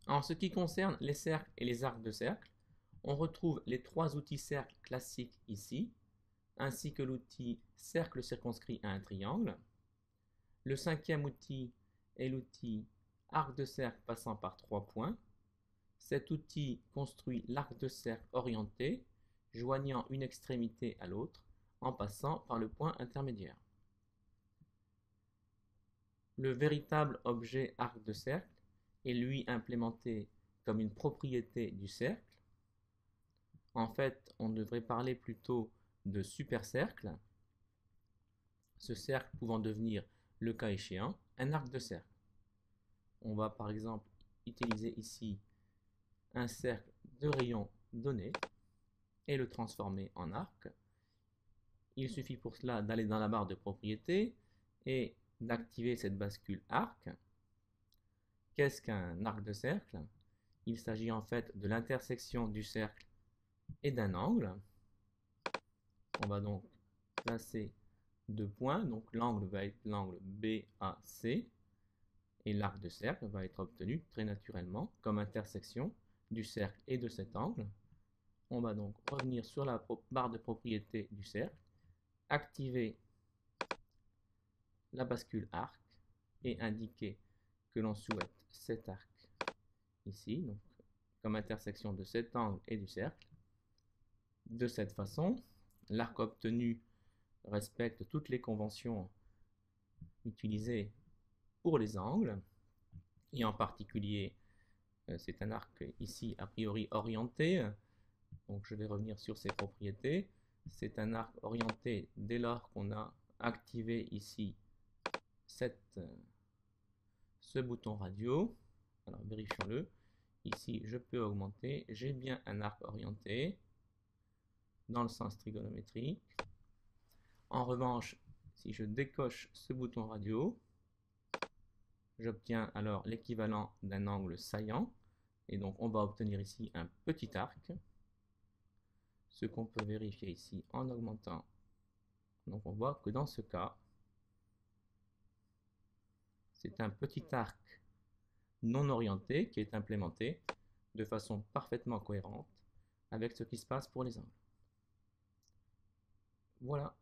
En ce qui concerne les cercles et les arcs de cercle, on retrouve les trois outils cercle classiques ici, ainsi que l'outil cercle circonscrit à un triangle. Le cinquième outil est l'outil arc de cercle passant par trois points. Cet outil construit l'arc de cercle orienté, joignant une extrémité à l'autre en passant par le point intermédiaire. Le véritable objet arc de cercle est lui implémenté comme une propriété du cercle. En fait, on devrait parler plutôt de supercercle, ce cercle pouvant devenir, le cas échéant, un arc de cercle. On va par exemple utiliser ici un cercle de rayon donné et le transformer en arc. Il suffit pour cela d'aller dans la barre de propriétés et d'activer cette bascule arc. Qu'est-ce qu'un arc de cercle? Il s'agit en fait de l'intersection du cercle et d'un angle. On va donc placer deux points, donc l'angle va être l'angle BAC et l'arc de cercle va être obtenu très naturellement comme intersection du cercle et de cet angle. On va donc revenir sur la barre de propriété du cercle, activer la bascule arc et indiquer que l'on souhaite cet arc ici, donc comme intersection de cet angle et du cercle. De cette façon, l'arc obtenu respecte toutes les conventions utilisées pour les angles, et en particulier, c'est un arc ici a priori orienté, donc je vais revenir sur ses propriétés. C'est un arc orienté dès lors qu'on a activé ici ce bouton radio. Alors vérifions-le. Ici, je peux augmenter. J'ai bien un arc orienté dans le sens trigonométrique. En revanche, si je décoche ce bouton radio, j'obtiens alors l'équivalent d'un angle saillant. Et donc, on va obtenir ici un petit arc. Ce qu'on peut vérifier ici en augmentant. Donc, on voit que dans ce cas, c'est un petit arc non orienté qui est implémenté de façon parfaitement cohérente avec ce qui se passe pour les angles. Voilà.